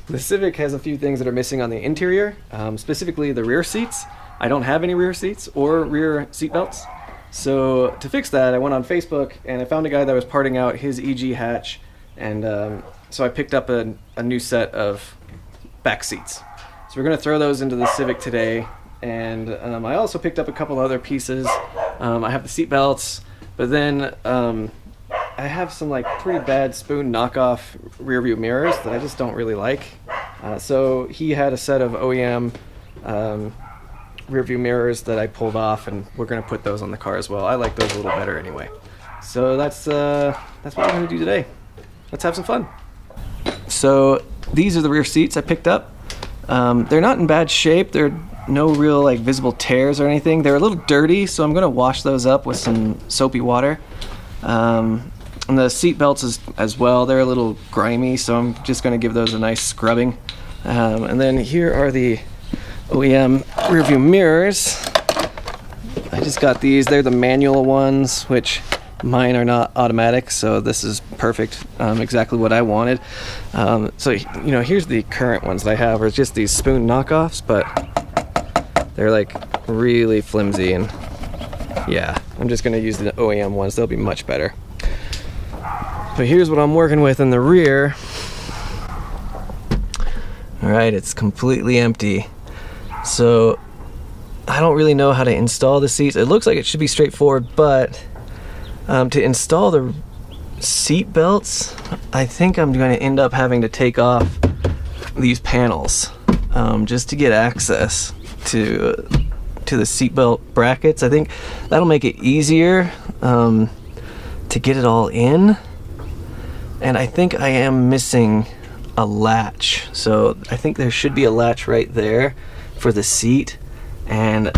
The Civic has a few things that are missing on the interior, specifically the rear seats. I don't have any rear seats or rear seat belts. So to fix that, I went on Facebook and I found a guy that was parting out his EG hatch, and so I picked up a new set of back seats. So we're going to throw those into the Civic today, and I also picked up a couple other pieces. I have the seat belts, but then I have some like pretty bad Spoon knockoff rear view mirrors that I just don't really like. So he had a set of OEM rear view mirrors that I pulled off, and we're gonna put those on the car as well. I like those a little better anyway. So that's what we're gonna do today. Let's have some fun. So these are the rear seats I picked up. They're not in bad shape. They're no real like visible tears or anything. They're a little dirty, so I'm gonna wash those up with some soapy water. And the seat belts as well, they're a little grimy, so I'm just going to give those a nice scrubbing. And then here are the OEM rear view mirrors. I just got these. They're the manual ones, which mine are not automatic, so this is perfect, exactly what I wanted. So you know, here's the current ones that I have, are just these Spoon knockoffs, but they're like really flimsy, and yeah, I'm just going to use the OEM ones. They'll be much better. But here's what I'm working with in the rear. All right, it's completely empty. So I don't really know how to install the seats. It looks like it should be straightforward, but to install the seat belts, I think I'm going to end up having to take off these panels just to get access to the seatbelt brackets. I think that'll make it easier to get it all in. And I think I am missing a latch. So I think there should be a latch right there for the seat. And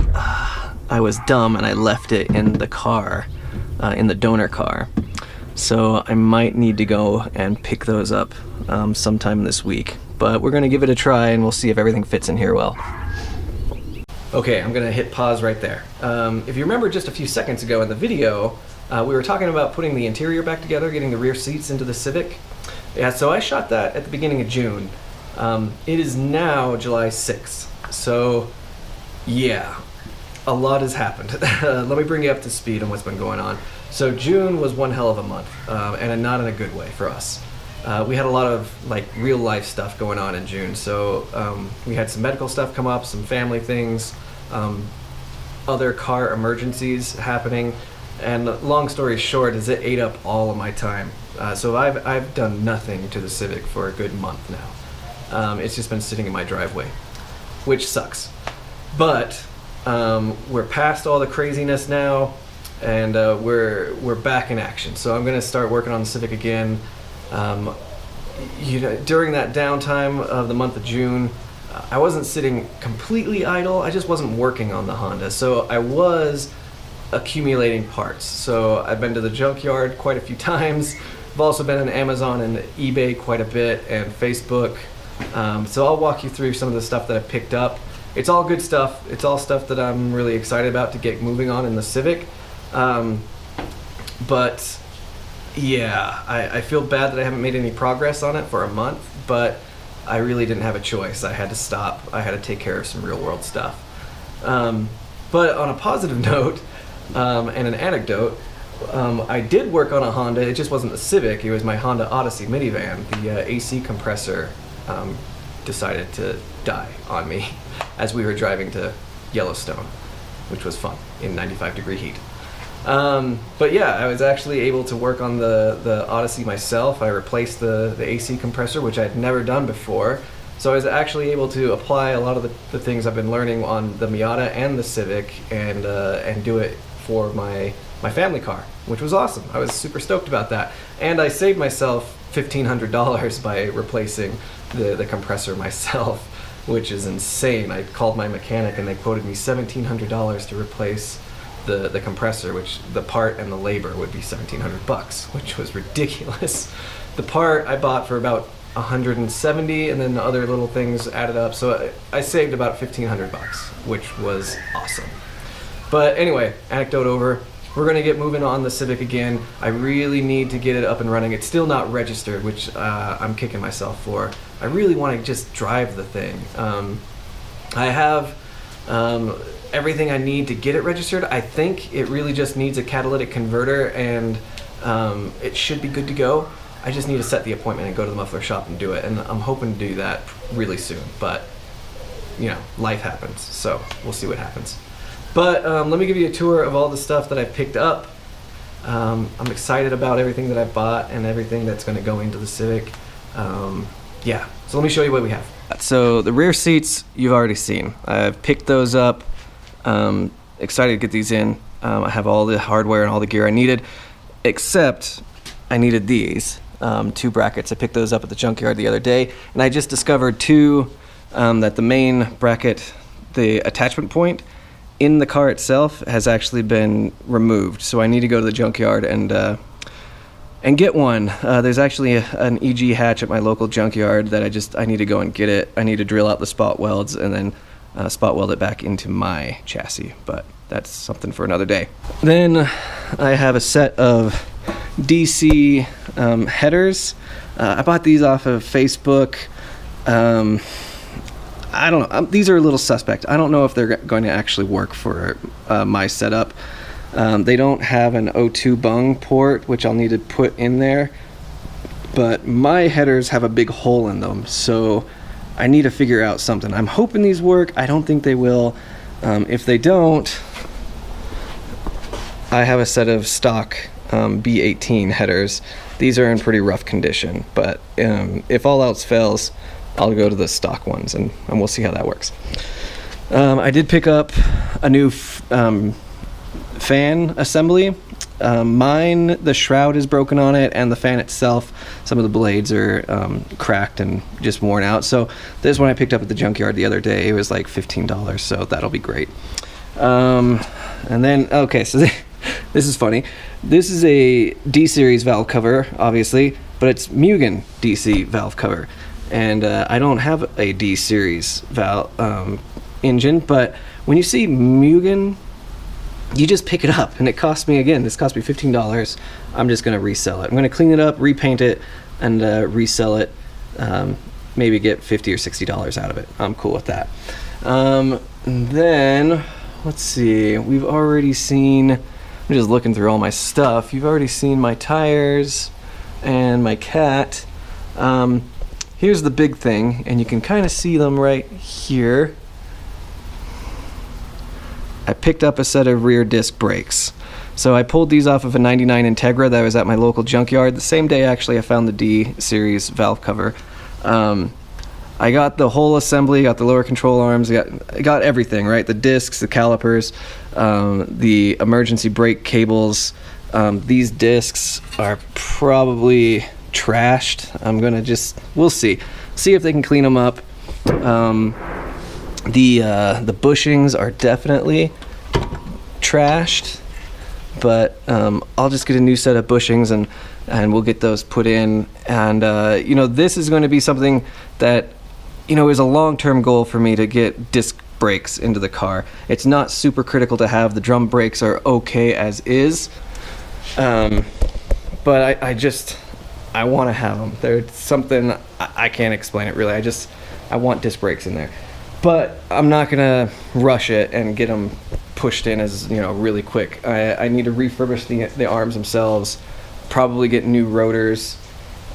I was dumb and I left it in the car, in the donor car. So I might need to go and pick those up sometime this week. But we're gonna give it a try and we'll see if everything fits in here well. Okay, I'm gonna hit pause right there. If you remember just a few seconds ago in the video, we were talking about putting the interior back together, getting the rear seats into the Civic. Yeah, so I shot that at the beginning of June. It is now July 6th. So yeah, a lot has happened. Let me bring you up to speed on what's been going on. So June was one hell of a month, and not in a good way for us. We had a lot of like real life stuff going on in June. So we had some medical stuff come up, some family things, other car emergencies happening. And long story short is it ate up all of my time. So I've done nothing to the Civic for a good month now. It's just been sitting in my driveway, which sucks. But we're past all the craziness now, and we're back in action. So I'm gonna start working on the Civic again. You know, during that downtime of the month of June, I wasn't sitting completely idle. I just wasn't working on the Honda. So I was accumulating parts. So I've been to the junkyard quite a few times. I've also been on Amazon and eBay quite a bit, and Facebook. So I'll walk you through some of the stuff that I picked up. It's all good stuff. It's all stuff that I'm really excited about to get moving on in the Civic. But yeah, I feel bad that I haven't made any progress on it for a month, but I really didn't have a choice. I had to stop. I had to take care of some real world stuff. But on a positive note, and an anecdote, I did work on a Honda. It just wasn't the Civic. It was my Honda Odyssey minivan. The AC compressor decided to die on me as we were driving to Yellowstone, which was fun in 95-degree heat. But yeah, I was actually able to work on the Odyssey myself. I replaced the AC compressor, which I had never done before. So I was actually able to apply a lot of the things I've been learning on the Miata and the Civic, and do it for my family car, which was awesome. I was super stoked about that. And I saved myself $1,500 by replacing the compressor myself, which is insane. I called my mechanic and they quoted me $1,700 to replace the compressor, which the part and the labor would be $1,700, which was ridiculous. The part I bought for about $170, and then the other little things added up, so I saved about $1,500, which was awesome. But anyway, anecdote over. We're gonna get moving on the Civic again. I really need to get it up and running. It's still not registered, which I'm kicking myself for. I really want to just drive the thing. I have everything I need to get it registered. I think it really just needs a catalytic converter, and it should be good to go. I just need to set the appointment and go to the muffler shop and do it, and I'm hoping to do that really soon, but you know, life happens, so we'll see what happens. But let me give you a tour of all the stuff that I picked up. I'm excited about everything that I bought and everything that's going to go into the Civic. Yeah, so let me show you what we have. So the rear seats you've already seen. I've picked those up. Excited to get these in. I have all the hardware and all the gear I needed, except I needed these 2 brackets. I picked those up at the junkyard the other day, and I just discovered 2 that the main bracket, the attachment point in the car itself, has actually been removed. So I need to go to the junkyard and get one. There's actually an EG hatch at my local junkyard that I need to go and get it. I need to drill out the spot welds and then spot weld it back into my chassis, but that's something for another day. Then I have a set of DC headers. I bought these off of Facebook. I don't know. These are a little suspect. I don't know if they're going to actually work for my setup. They don't have an O2 bung port, which I'll need to put in there. But my headers have a big hole in them, so I need to figure out something. I'm hoping these work. I don't think they will. If they don't, I have a set of stock B18 headers. These are in pretty rough condition, but if all else fails, I'll go to the stock ones, and we'll see how that works. I did pick up a new fan assembly. Mine, the shroud is broken on it, and the fan itself, some of the blades are cracked and just worn out. So this one I picked up at the junkyard the other day. It was like $15, so that'll be great. And then, okay, so this is funny. This is a D-series valve cover, obviously, but it's Mugen DC valve cover. And I don't have a D-series valve engine, but when you see Mugen, you just pick it up, and it cost me, again, this cost me $15. I'm just going to resell it. I'm going to clean it up, repaint it, and resell it. Maybe get $50 or $60 out of it. I'm cool with that. Then, let's see. We've already seen, I'm just looking through all my stuff. You've already seen my tires and my cat. Here's the big thing, and you can kind of see them right here. I picked up a set of rear disc brakes. So I pulled these off of a 99 Integra that was at my local junkyard. The same day, actually, I found the D-series valve cover. I got the whole assembly, got the lower control arms, got everything, right? The discs, the calipers, the emergency brake cables. These discs are probably trashed. I'm gonna we'll see if they can clean them up. The bushings are definitely trashed, but I'll just get a new set of bushings and we'll get those put in. And you know, this is going to be something that, you know, is a long-term goal for me, to get disc brakes into the car. It's not super critical to have. The drum brakes are okay as is, but I want to have them. They're something, I can't explain it really. I want disc brakes in there. But I'm not gonna rush it and get them pushed in as, you know, really quick. I need to refurbish the arms themselves, probably get new rotors,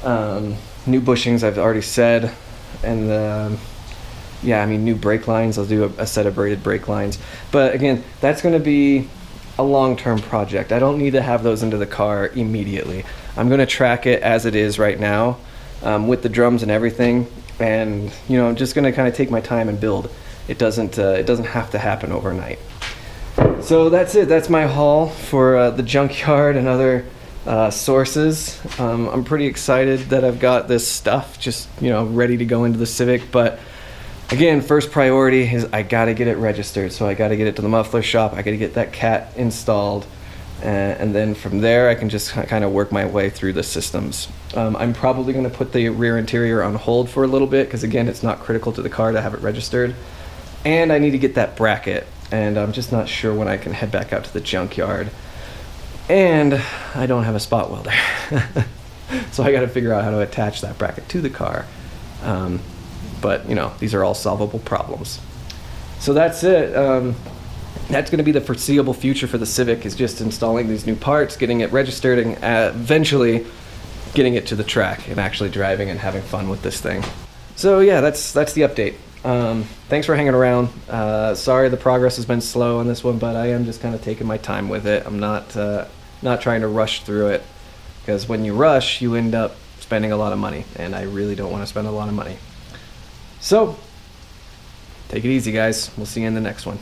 new bushings, I've already said, and yeah, I mean, new brake lines. I'll do a set of braided brake lines. But again, that's gonna be a long-term project. I don't need to have those into the car immediately. I'm gonna track it as it is right now, with the drums and everything. And, you know, I'm just going to kind of take my time and build. It doesn't have to happen overnight. So that's it. That's my haul for the junkyard and other sources. I'm pretty excited that I've got this stuff just, you know, ready to go into the Civic. But again, first priority is I got to get it registered. So I got to get it to the muffler shop. I got to get that cat installed. And then from there, I can just kind of work my way through the systems. I'm probably going to put the rear interior on hold for a little bit, because again, it's not critical to the car to have it registered. And I need to get that bracket, and I'm just not sure when I can head back out to the junkyard. And I don't have a spot welder. So I got to figure out how to attach that bracket to the car. But you know, these are all solvable problems. So that's it. That's going to be the foreseeable future for the Civic, is just installing these new parts, getting it registered, and eventually getting it to the track and actually driving and having fun with this thing. So yeah, that's the update. Thanks for hanging around. Sorry the progress has been slow on this one, but I am just kind of taking my time with it. I'm not trying to rush through it, because when you rush, you end up spending a lot of money, and I really don't want to spend a lot of money. So take it easy, guys. We'll see you in the next one.